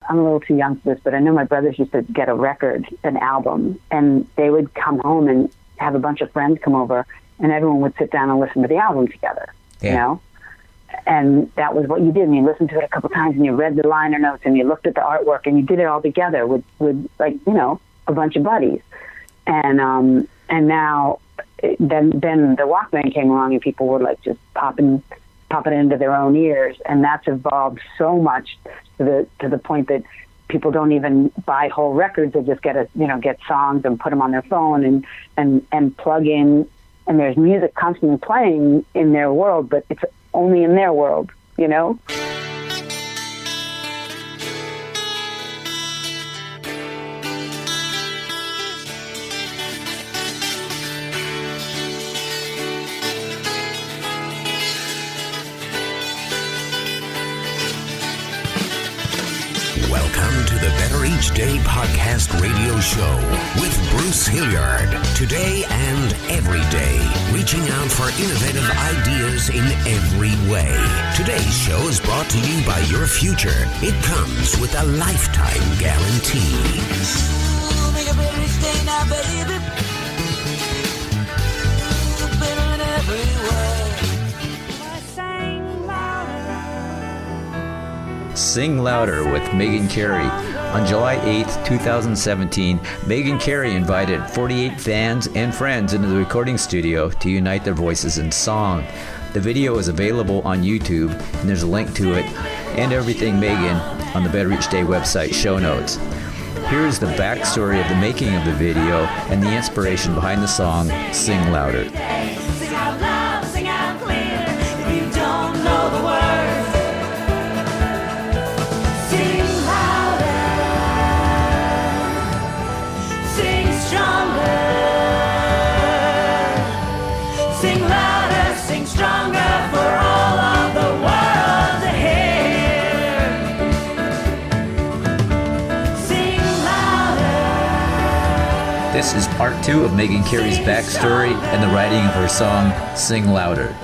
I'm a little too young for this, but I know my brothers used to get an album, and they would come home and have a bunch of friends come over, and everyone would sit down and listen to the album together, you know? And that was what you did, and you listened to it a couple times, and you read the liner notes, and you looked at the artwork, and you did it all together with like, you know, a bunch of buddies. And now, then the Walkman came along, and people were like just popping it into their own ears, and that's evolved so much to the point that people don't even buy whole records. They just get songs and put them on their phone and plug in, and there's music constantly playing in their world, but it's only in their world, you know? Welcome to the Better Each Day podcast radio show with Bruce Hilliard. Today and every day, reaching out for innovative ideas in every way. Today's show is brought to you by your future. It comes with a lifetime guarantee. Make a better each day now, baby. Better in every way. Sing Louder with Meghan Cary. On July 8th, 2017, Meghan Cary invited 48 fans and friends into the recording studio to unite their voices in song. The video is available on YouTube, and there's a link to it and everything Meghan on the Better Each Day website show notes. Here is the backstory of the making of the video and the inspiration behind the song Sing Louder. Sing out loud, sing out clear, if you don't know the words. Sing louder, sing stronger for all of the world to hear. Sing louder. This is part 2 of Meghan Cary's backstory and the writing of her song Sing Louder.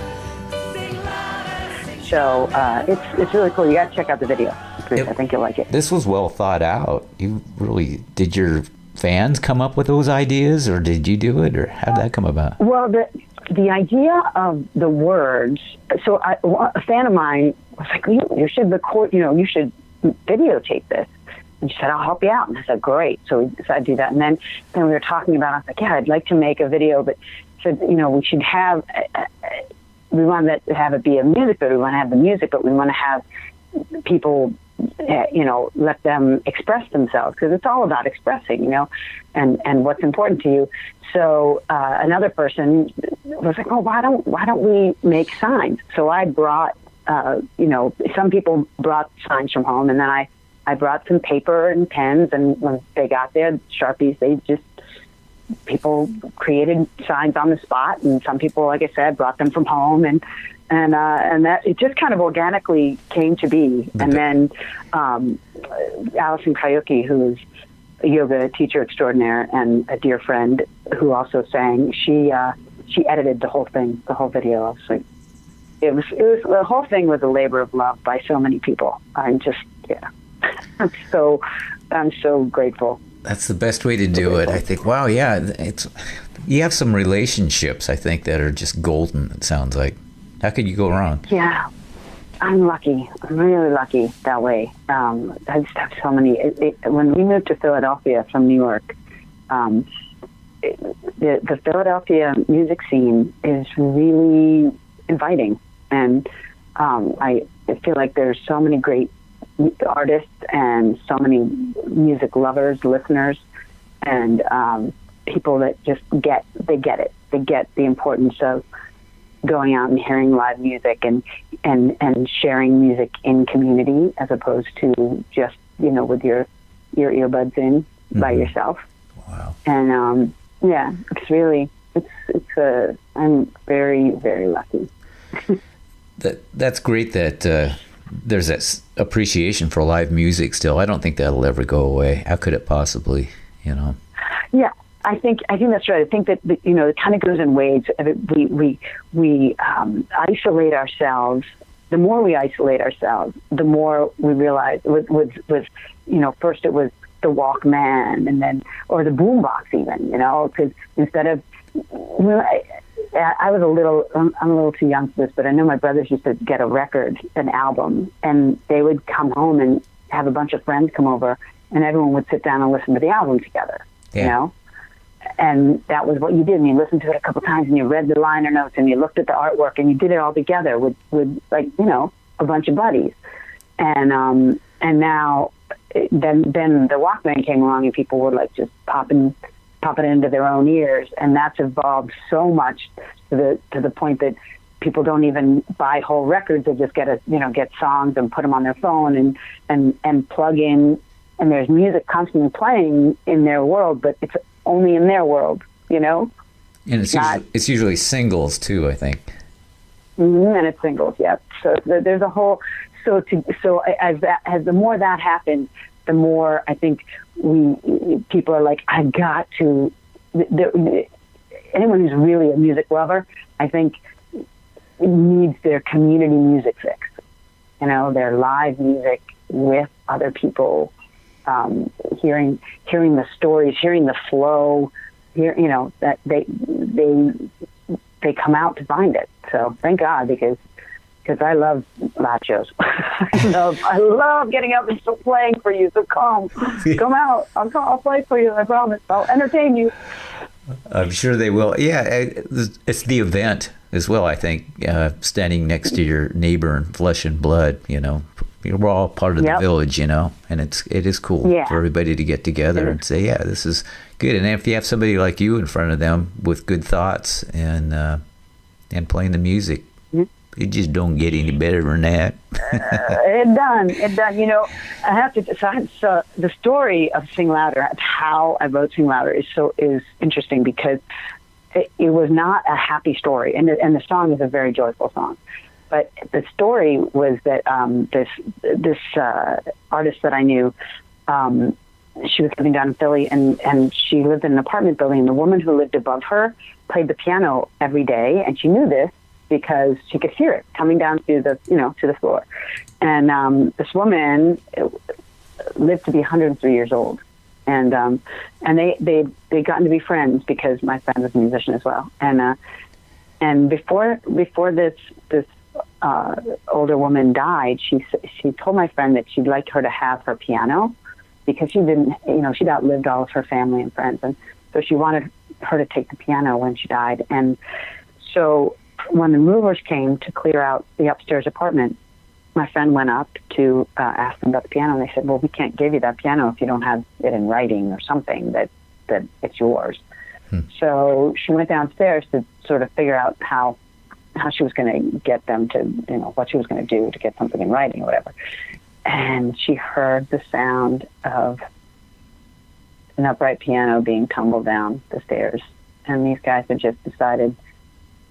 So it's really cool. You got to check out the video. I think you'll like it. This was well thought out. Did your fans come up with those ideas, or did you do it, or how did that come about? Well, the idea of the words. So a fan of mine was like, "You should record. You should videotape this." And she said, "I'll help you out." And I said, "Great." So we decided to do that. And then we were talking about it. I was like, "Yeah, I'd like to make a video, but said, we should have. We wanted to have it be a music video. We want to have the music, but we want to have people." Let them express themselves, because it's all about expressing, and what's important to you. So another person was like, "Oh, why don't we make signs?" So I brought, some people brought signs from home, and then I brought some paper and pens, and when they got there, Sharpies, people created signs on the spot, and some people, like I said, brought them from home, and that it just kind of organically came to be. And then Allison Kayuki, who's a yoga teacher extraordinaire and a dear friend who also sang, she edited the whole thing, the whole video. I was like, it was the whole thing was a labor of love by so many people. I'm so grateful. That's the best way to do it, I think. Wow, yeah, you have some relationships, I think, that are just golden. It sounds like. How could you go wrong? Yeah, I'm lucky. I'm really lucky that way. I just have so many. When we moved to Philadelphia from New York, the Philadelphia music scene is really inviting, and I feel like there's so many great artists and so many music lovers, listeners, and people that just get it. They get the importance of going out and hearing live music and sharing music in community, as opposed to just with your earbuds in by yourself. Wow. And it's really I'm very, very lucky. That's great that there's that appreciation for live music still. I don't think that'll ever go away. How could it possibly? Yeah. I think that's right. I think that it kind of goes in waves. We isolate ourselves the more we isolate ourselves, the more we realize with first it was the Walkman, and then, or the boombox even, because instead of, I'm a little too young for this, but I know my brothers used to get a record, an album, and they would come home and have a bunch of friends come over, and everyone would sit down and listen to the album together, And that was what you did, and you listened to it a couple times, and you read the liner notes, and you looked at the artwork, and you did it all together with a bunch of buddies. And now, then the Walkman came along, and people were like just popping it into their own ears, and that's evolved so much to the point that people don't even buy whole records; they just get songs and put them on their phone and plug in, and there's music constantly playing in their world, but it's only in their world, And it's usually singles too, I think. And it's singles, yeah. So there's a whole. So as the more that happens, the more I think people are like, I've got to. Anyone who's really a music lover, I think, needs their community music fix. Their live music with other people, hearing the stories, hearing the flow. That they come out to find it. So thank God, because I love live shows. I love getting up and still playing for you. So come out. I'll play for you. I promise. I'll entertain you. I'm sure they will. Yeah, it's the event as well, I think, standing next to your neighbor in flesh and blood, We're all part of the village, and it is cool for everybody to get together and say, yeah, this is good. And if you have somebody like you in front of them with good thoughts and playing the music, it just don't get any better than that. It done. I have to. So the story of Sing Louder, how I wrote Sing Louder, is interesting because it was not a happy story, and the song is a very joyful song. But the story was that this artist that I knew, she was living down in Philly, and she lived in an apartment building. And the woman who lived above her played the piano every day, and she knew this because she could hear it coming down to the floor. And this woman lived to be 103 years old, and they gotten to be friends because my friend was a musician as well. And before this older woman died, she told my friend that she'd like her to have her piano because she'd outlived all of her family and friends, and so she wanted her to take the piano when she died. And so when the movers came to clear out the upstairs apartment, my friend went up to ask them about the piano, and they said, well, we can't give you that piano if you don't have it in writing or something that it's yours. So she went downstairs to sort of figure out how she was going to get them to, what she was going to do to get something in writing or whatever. And she heard the sound of an upright piano being tumbled down the stairs. And these guys had just decided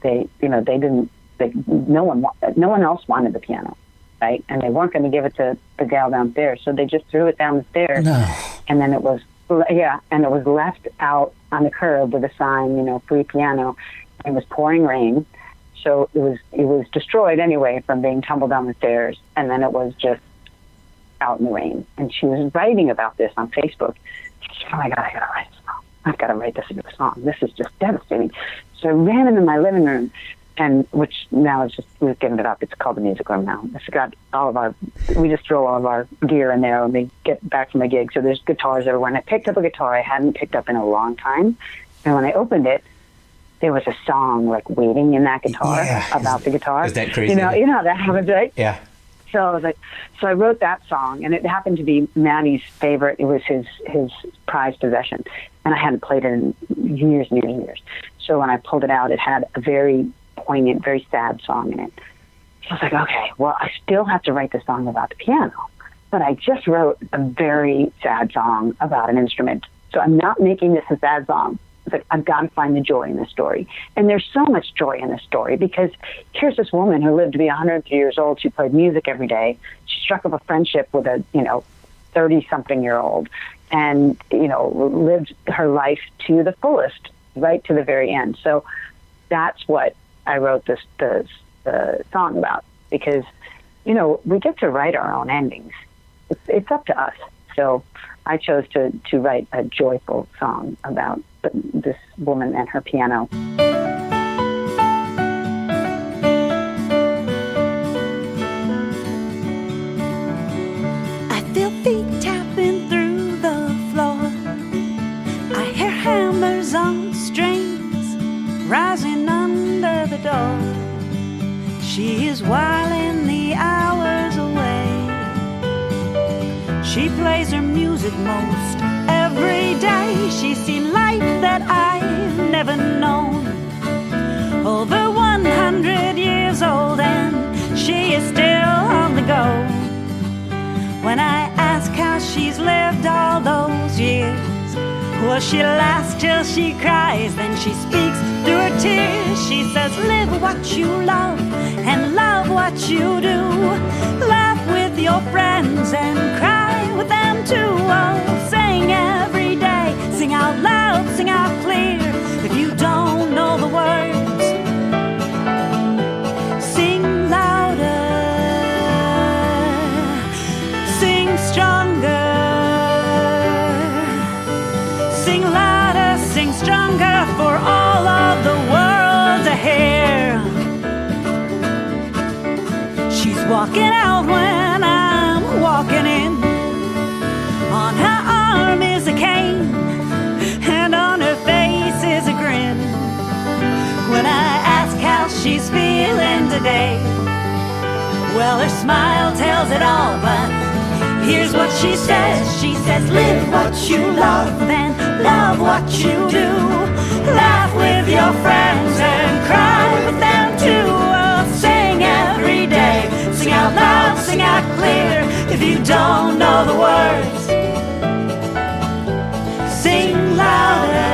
no one else wanted the piano, right? And they weren't going to give it to the gal downstairs. So they just threw it down the stairs. No. And then it was left out on the curb with a sign, free piano. It was pouring rain. So it was destroyed anyway from being tumbled down the stairs, and then it was just out in the rain. And she was writing about this on Facebook. She said, oh my God, I gotta write a song. I've got to write this into a song. This is just devastating. So I ran into my living room, and which now is just, we've given it up. It's called the music room now. It's got we just throw all of our gear in there when we get back from the gig. So there's guitars everywhere. And I picked up a guitar I hadn't picked up in a long time. And when I opened it, there was a song like waiting in that guitar about the guitar. Is that crazy? You know how that happens, right? Yeah. So I wrote that song, and it happened to be Maddie's favorite. It was his prized possession, and I hadn't played it in years and years and years. So when I pulled it out, it had a very poignant, very sad song in it. So I was like, okay, well, I still have to write the song about the piano, but I just wrote a very sad song about an instrument. So I'm not making this a sad song. It's like, I've got to find the joy in this story. And there's so much joy in this story because here's this woman who lived to be 103 years old. She played music every day. She struck up a friendship with a, 30-something-year-old and, lived her life to the fullest, right to the very end. So that's what I wrote the song about, because we get to write our own endings. It's up to us. So I chose to write a joyful song about this woman and her piano. I feel feet tapping through the floor. I hear hammers on strings rising under the door. She is whiling the hours away. She plays her music most every day. She's seen life that I've never known. Over 100 years old and she is still on the go. When I ask how she's lived all those years, well, she laughs till she cries, then she speaks through her tears. She says, live what you love and love what you do. Laugh with your friends and cry with them too. Oh, sing every day, sing out loud, sing out clear. If you don't know the words, sing louder, sing stronger. Sing louder, sing stronger for all of the world to hear. She's walking out when I'm walking in. On her arm is a cane, and on her face is a grin. When I ask how she's feeling today, well, her smile tells it all, but here's what she says. She says, live what you love and love what you do. Laugh with your friends and cry with them too. Oh, sing every day, sing out loud, sing out clear. If you don't know the words, sing louder,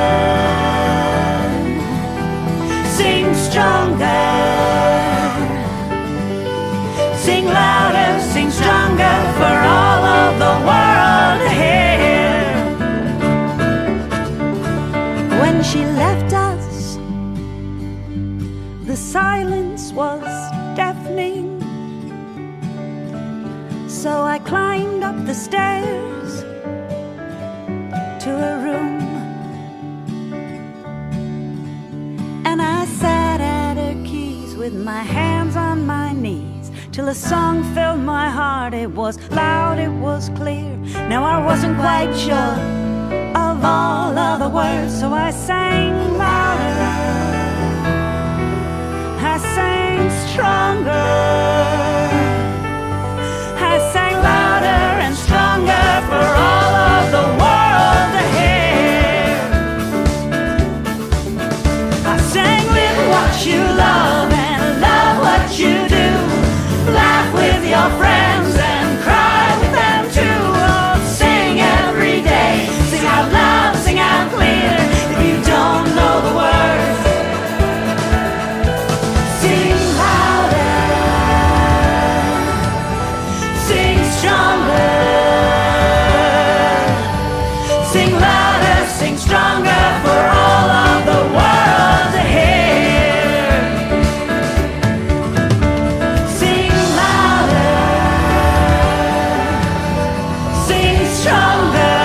sing stronger. Sing louder, sing stronger for all of the world to hear. When she left us, the silence was deafening. So I climbed up the stairs to her room, and I sat at her keys with my hands on my knees, till a song filled my heart. It was loud, it was clear. Now I wasn't quite sure of all of the words, so I sang louder, I sang stronger, I sang louder and stronger for all of the world to hear. I sang, live what you love and love what you do. Laugh with your friends and cry with them too. Oh, sing every day, sing out loud, sing out clear. If you don't know the words, sing louder, sing stronger. Sing louder, sing stronger for all of the world to hear. Sing louder, sing stronger.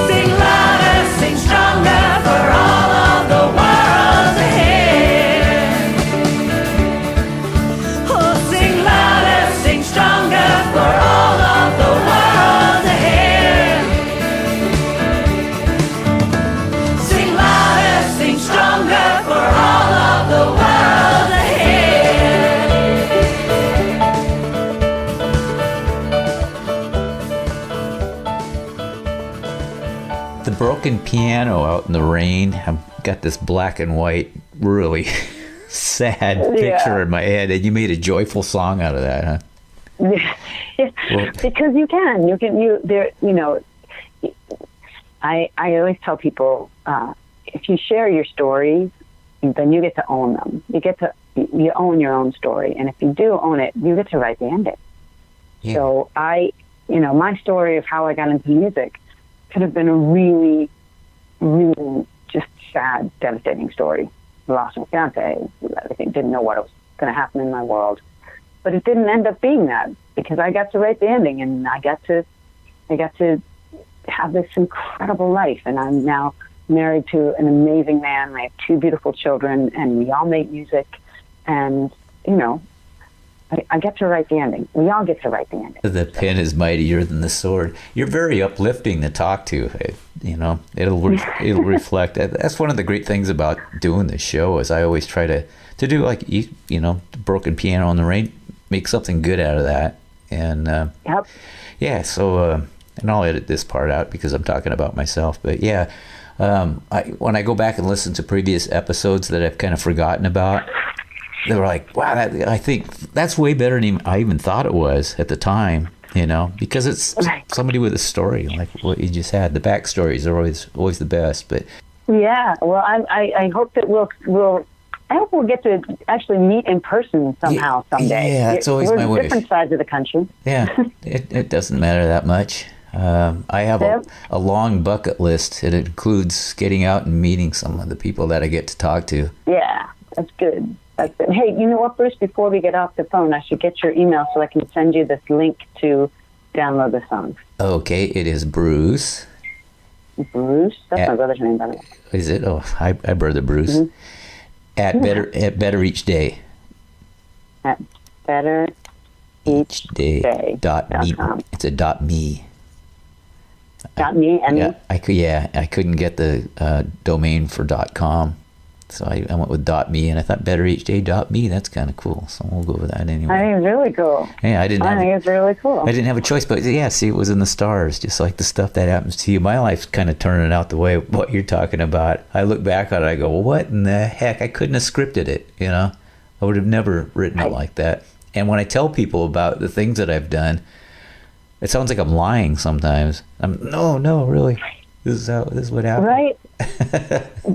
Sing louder, sing stronger for all of the world to hear. Oh, sing louder, sing stronger for all of the world to hear. Sing louder, sing stronger for all of the world to hear. The broken piano out in the rain. I've got this black and white, really sad picture in my head, and you made a joyful song out of that, huh? Yeah, because you there, I always tell people, if you share your stories, then you get to own them. You own your own story, and if you do own it, you get to write the ending. Yeah. So my story of how I got into music could have been a really, really just sad, devastating story. I lost my fiance, everything, didn't know what I was going to happen in my world. But it didn't end up being that, because I got to write the ending, and I got to have this incredible life, and I'm now married to an amazing man. I have 2 beautiful children, and we all make music, and I get to write the ending. We all get to write the ending. The pen is mightier than the sword. You're very uplifting to talk to. It'll reflect. That's one of the great things about doing this show, is I always try to do like broken piano on the rain, make something good out of that. And yep. Yeah. So and I'll edit this part out because I'm talking about myself. But yeah, when I go back and listen to previous episodes that I've kind of forgotten about, they were like, wow, I think that's way better than I even thought it was at the time, because it's somebody with a story like what you just had. The backstories are always the best. But yeah, well, I hope that I hope we'll get to actually meet in person somehow someday. Yeah, it's always my wish. We're different sides of the country. Yeah, it doesn't matter that much. I have a long bucket list. It includes getting out and meeting some of the people that I get to talk to. Yeah, that's good. Hey, you know what, Bruce? Before we get off the phone, I should get your email so I can send you this link to download the songs. Okay, it is Bruce. Bruce? That's my brother's name, by the way. Is it? Oh, hi brother Bruce. Mm-hmm. At Better Each Day. At Better Each Day. .me. It's a .me. .me? I couldn't get the domain for .com. So I went with .me, and I thought bettereachday.me. That's kind of cool. So we'll go with that anyway. I think it's really cool. Yeah, I think it's really cool. I didn't have a choice, but yeah, see, it was in the stars, just like the stuff that happens to you. My life's kind of turning out the way what you're talking about. I look back on it, I go, well, what in the heck? I couldn't have scripted it, I would have never written it like that. And when I tell people about the things that I've done, it sounds like I'm lying sometimes. No, really. This is what happened. Right.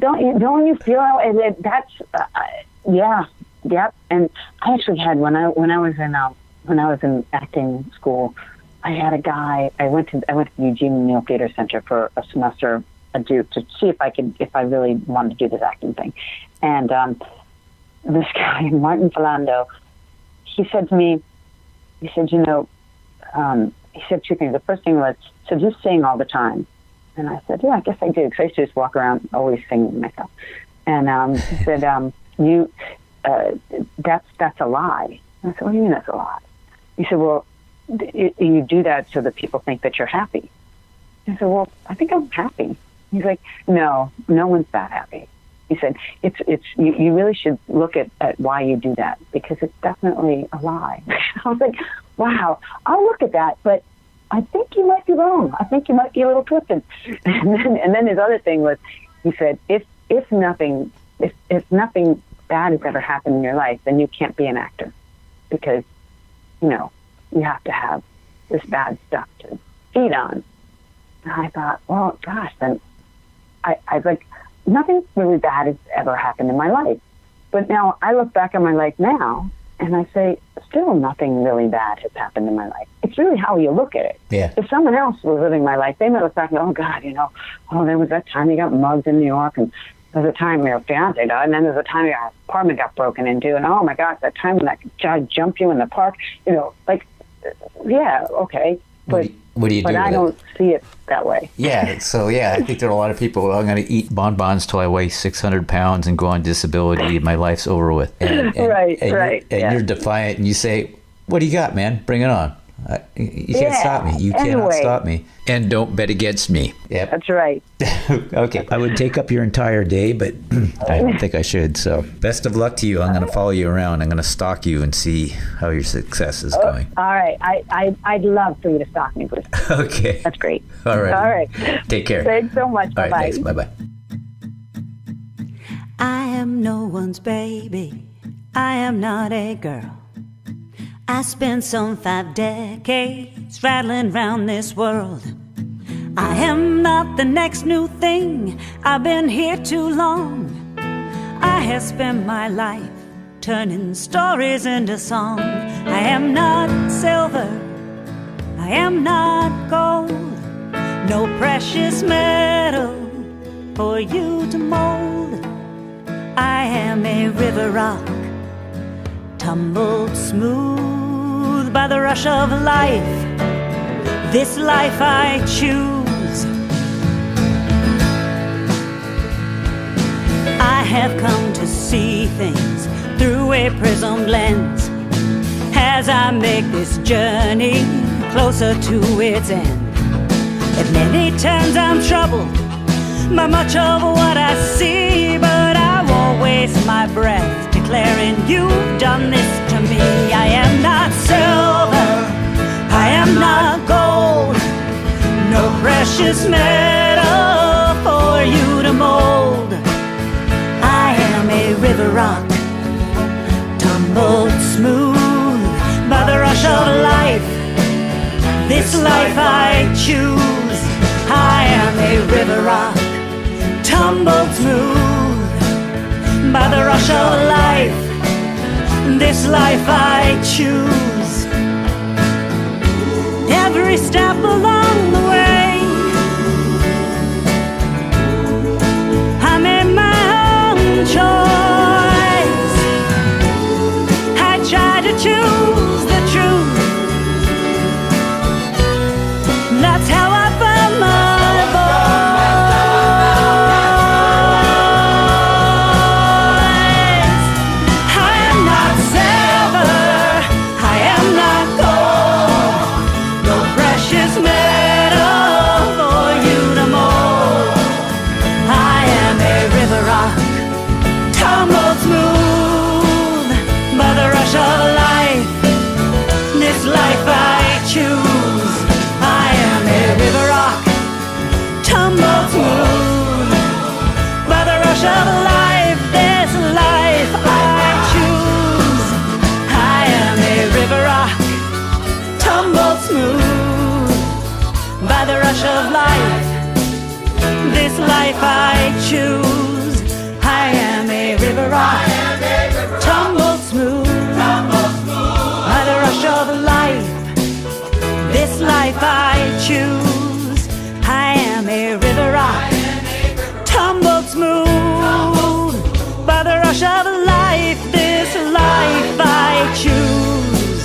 Don't you feel that's yep. And I actually had when I was in acting school, I had a guy. I went to the Eugene O'Neill Theater Center for a semester to see if I really wanted to do this acting thing. And this guy, Martin Philando, he said to me, he said 2 things. The first thing was, so just sing all the time. And I said, yeah, I guess I do, because I used to just walk around always singing to myself. And he said, that's a lie. And I said, what do you mean that's a lie? He said, well, you do that so that people think that you're happy. I said, well, I think I'm happy. He's like, no one's that happy. He said, you really should look at why you do that, because it's definitely a lie. I was like, wow, I'll look at that, but I think you might be wrong. I think you might be a little twisted. And then his other thing was, he said, if nothing bad has ever happened in your life, then you can't be an actor, because you have to have this bad stuff to feed on. And I thought, well, gosh, then I like, nothing really bad has ever happened in my life. But now I look back on my life now, and I say, still nothing really bad has happened in my life. It's really how you look at it. Yeah. If someone else was living my life, they might look back and go, oh, God, there was that time you got mugged in New York, and there was a time your fiance died, and then there's a time your apartment got broken into, and oh, my gosh, that time when that guy jumped you in the park. Yeah, okay. But what do you do? But I don't see it that way. Yeah, so I think there are a lot of people. I'm going to eat bonbons till I weigh 600 pounds and go on disability. My life's over with. And right. You're defiant, and you say, "What do you got, man? Bring it on. You can't stop me. You cannot stop me. And don't bet against me." Yep. That's right. Okay. I would take up your entire day, but I don't think I should. So best of luck to you. I'm going to follow you around. I'm going to stalk you and see how your success is going. All right. I'd love for you to stalk me, Bruce. Okay. That's great. All right. All right. Take care. Thanks so much. All Bye-bye. right, thanks. Bye-bye. I am no one's baby. I am not a girl. I spent some 5 decades rattling round this world. I am not the next new thing. I've been here too long. I have spent my life turning stories into song. I am not silver. I am not gold. No precious metal for you to mold. I am a river rock tumbled smooth by the rush of life. This life I choose. I have come to see things through a prismed lens as I make this journey closer to its end. At many times I'm troubled by much of what I see, but I won't waste my breath declaring you've done this to me. I am not silver, I am not gold, no precious metal for you to mold. I am a river rock, tumbled smooth by the rush of life. This life I choose. I am a river rock, tumbled smooth by the rush of life. This life I choose. Every step along the way, I made my own choice. I tried to choose the truth. That's how I found my voice. I am not silver, I am not gold, no precious metal for you to mold. I am a river rock, tumbled smooth by the rush of life. This life I choose. I am a river rock, tumbled smooth by the rush of life. This life I choose. I am a river rock, tumbled smooth by the rush of life. This life I choose. I am a river rock, tumbled smooth by the rush of life. This life I choose. I am a river rock, tumbled smooth by the rush of life. This life I choose.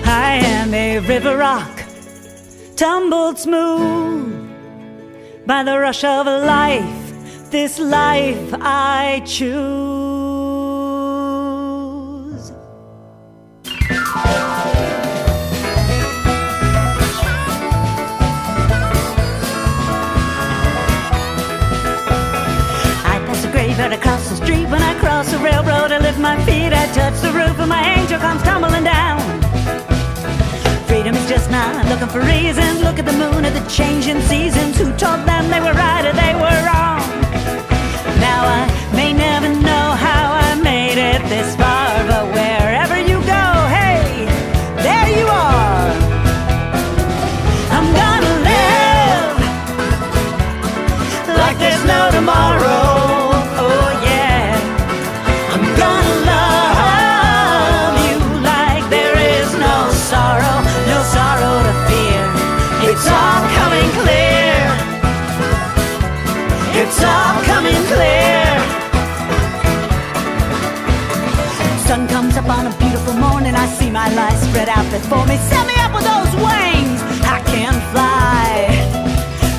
I am a river rock, tumbled smooth by the rush of life. This life I choose. Right across the street when I cross the railroad, I lift my feet, I touch the roof, and my angel comes tumbling down. Freedom is just not looking for reasons. Look at the moon at the changing seasons. Who told them they were right or they were wrong? Now I may never know how I made it this far, but wherever you go, hey, there you are. I'm gonna live like there's no tomorrow. It's all coming clear. It's all coming clear. Sun comes up on a beautiful morning. I see my life spread out before me. Set me up with those wings. I can fly.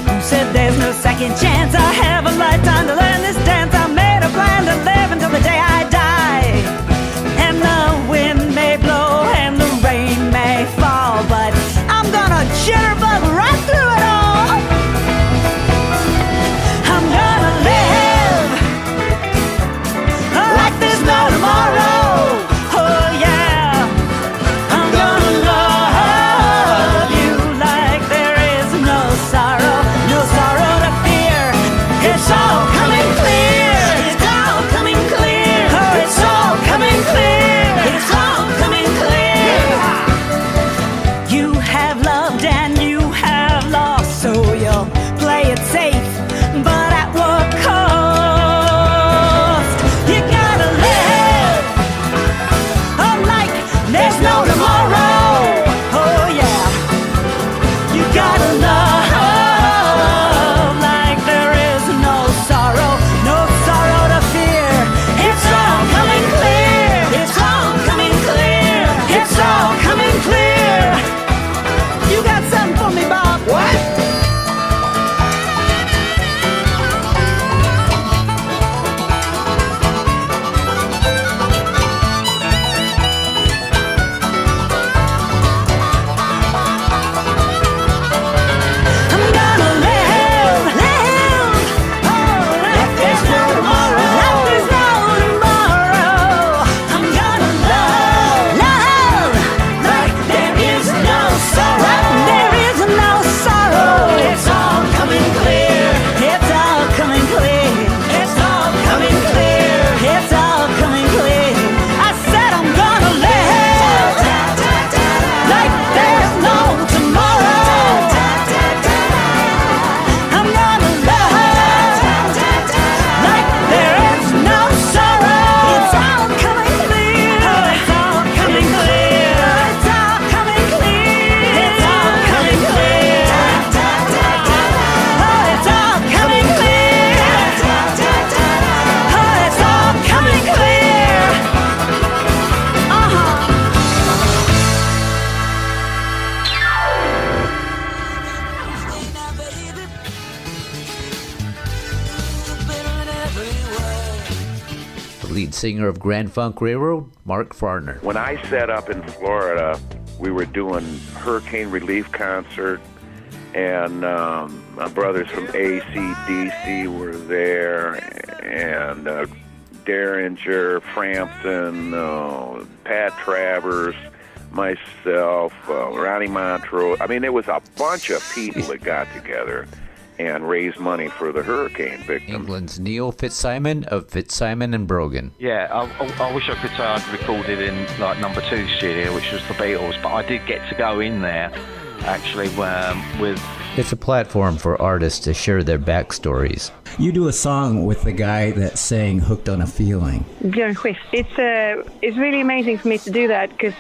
Who said there's no second chance? I have a lifetime to learn this dance. I made a plan to live until the day I die. And the wind may blow and the rain may fall, but I'm gonna jitterbug right through it all. I'm gonna live like there's no tomorrow. Oh yeah, I'm gonna love you like there is no sorrow to fear. lead singer of Grand Funk Railroad, Mark Farner. When I set up in Florida, we were doing hurricane relief concert, and my brothers from AC/DC were there, and Derringer, Frampton, Pat Travers, myself, Ronnie Montrose. I mean, there was a bunch of people that got together and raised money for the hurricane victims. England's Neil Fitzsimon of Fitzsimon and Brogan. Yeah, I wish I could say I'd recorded in like number 2 studio, which was the Beatles, but I did get to go in there actually with... It's a platform for artists to share their backstories. You do a song with the guy that sang Hooked on a Feeling. Björn Skifs. It's really amazing for me to do that because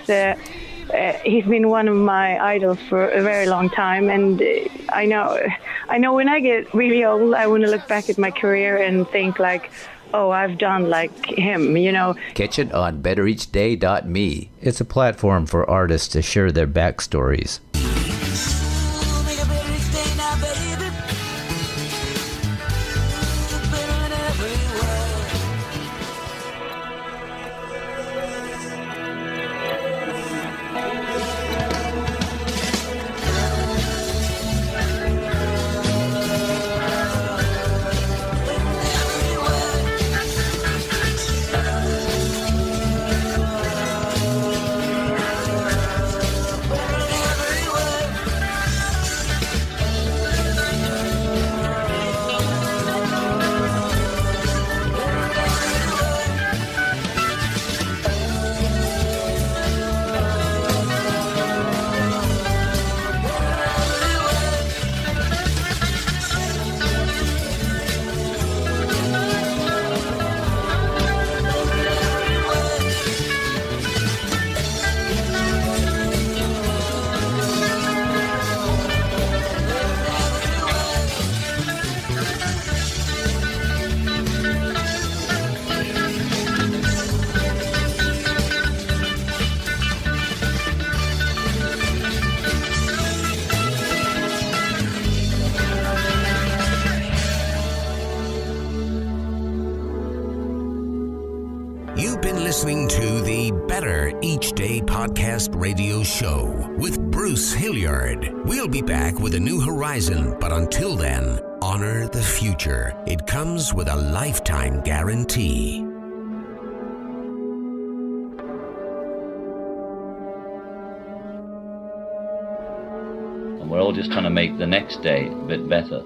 he's been one of my idols for a very long time, and I know when I get really old, I want to look back at my career and think like, oh, I've done like him, you know. Catch it on bettereachday.me. It's a platform for artists to share their backstories. Listening to the Better Each Day podcast radio show with Bruce Hilliard. We'll be back with a new horizon, but until then, honor the future. It comes with a lifetime guarantee. And we're all just trying to make the next day a bit better.